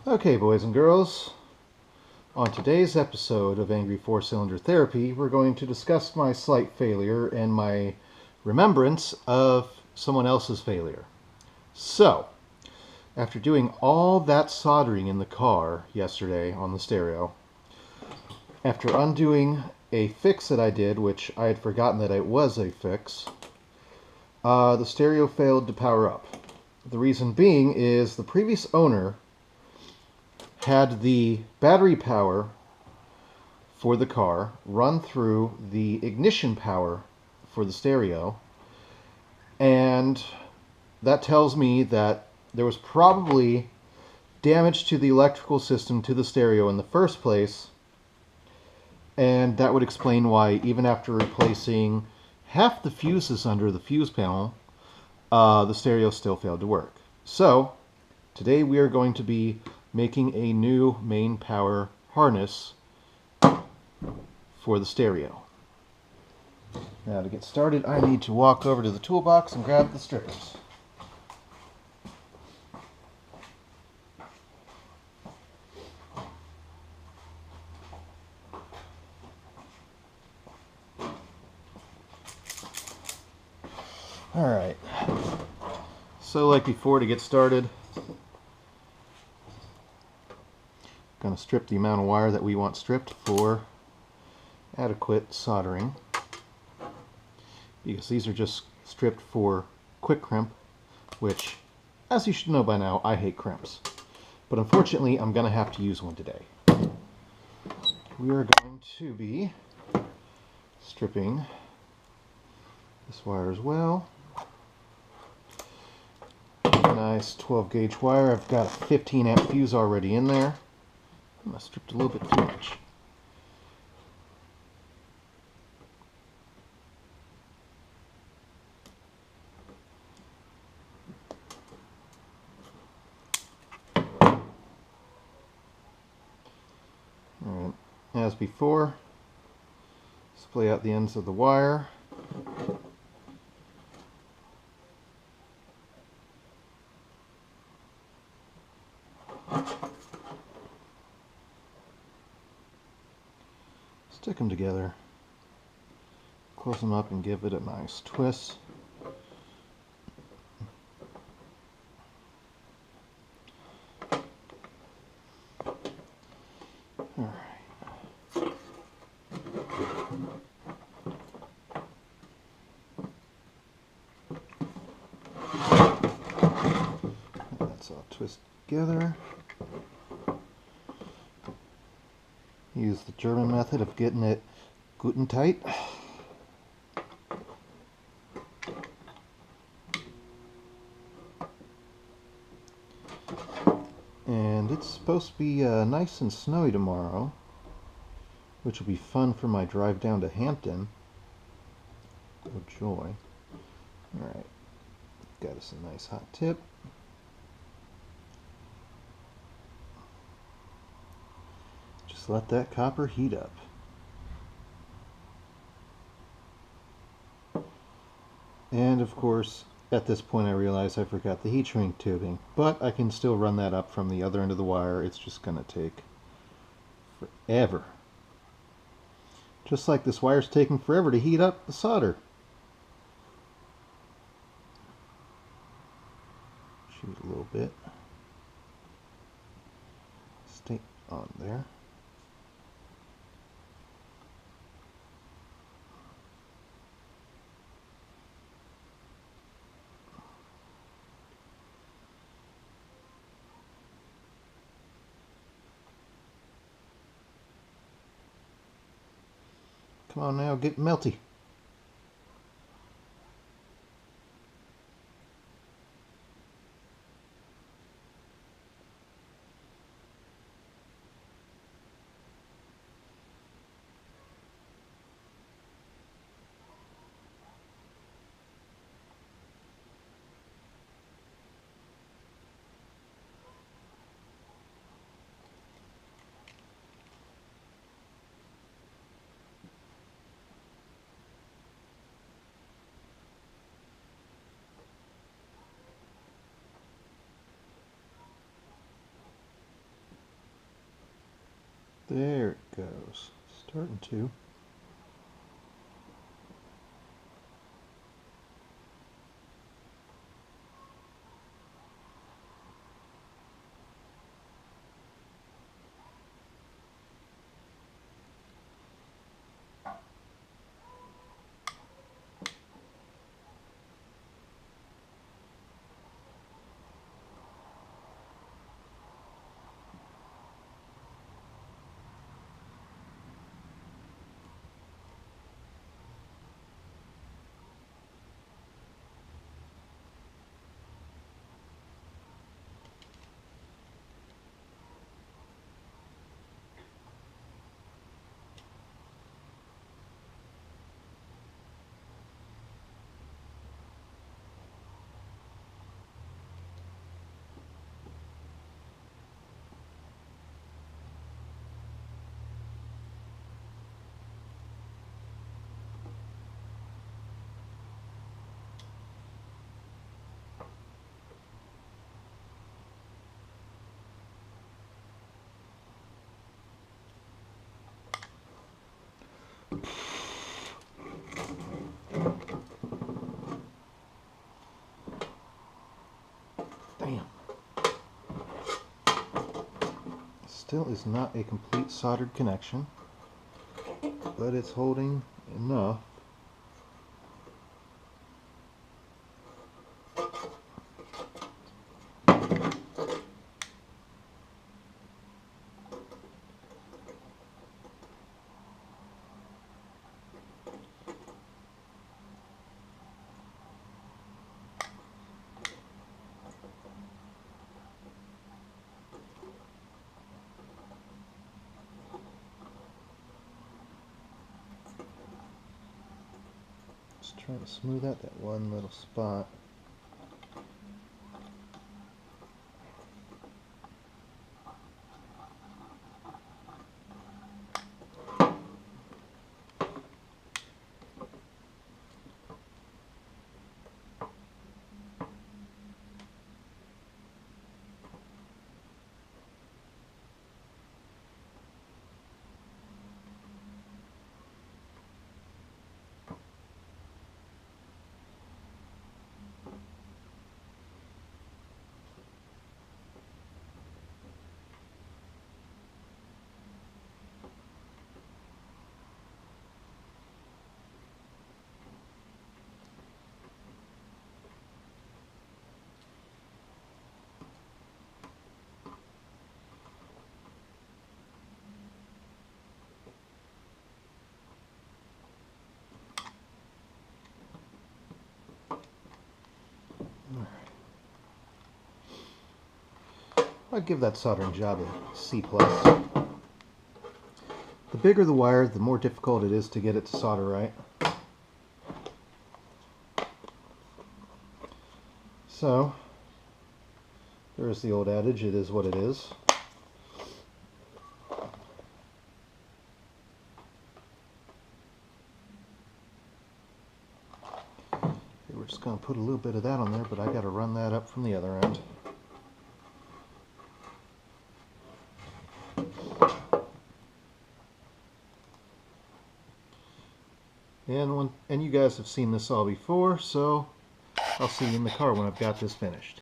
Okay, boys and girls, on today's episode of Angry Four-Cylinder Therapy, we're going to discuss my slight failure and my remembrance of someone else's failure. So, after doing all that soldering in the car yesterday on the stereo, after undoing a fix that I did, which I had forgotten that it was a fix, the stereo failed to power up. The reason being is the previous owner had the battery power for the car run through the ignition power for the stereo, and that tells me that there was probably damage to the electrical system to the stereo in the first place, and that would explain why even after replacing half the fuses under the fuse panel, the stereo still failed to work. So today we are going to be making a new main power harness for the stereo. Now to get started, I need to walk over to the toolbox and grab the strippers. Alright, so like before, to get started, I'm going to strip the amount of wire that we want stripped for adequate soldering, because these are just stripped for quick crimp, which, as you should know by now, I hate crimps. But unfortunately, I'm going to have to use one today. We are going to be stripping this wire as well. Nice 12 gauge wire. I've got a 15 amp fuse already in there. I stripped a little bit too much. Alright, as before, splay out the ends of the wire. Stick them together, close them up and give it a nice twist. Alright. That's all twisted together. Use the German method of getting it good and tight. And it's supposed to be nice and snowy tomorrow, which will be fun for my drive down to Hampton. Oh joy. Alright, got us a nice hot tip. Just let that copper heat up. And of course, at this point I realize I forgot the heat shrink tubing, but I can still run that up from the other end of the wire. It's just going to take forever. Just like this wire's taking forever to heat up the solder. Shoot a little bit. Stay on there. Come on now, get melty. There it goes. Starting to. Damn. Still is not a complete soldered connection, but it's holding enough. Just trying to smooth out that one little spot. I'd give that soldering job a C+. The bigger the wire, the more difficult it is to get it to solder right. So, there's the old adage, it is what it is. We're just going to put a little bit of that on there, but I got to run that up from the other end. And you guys have seen this all before, so I'll see you in the car when I've got this finished.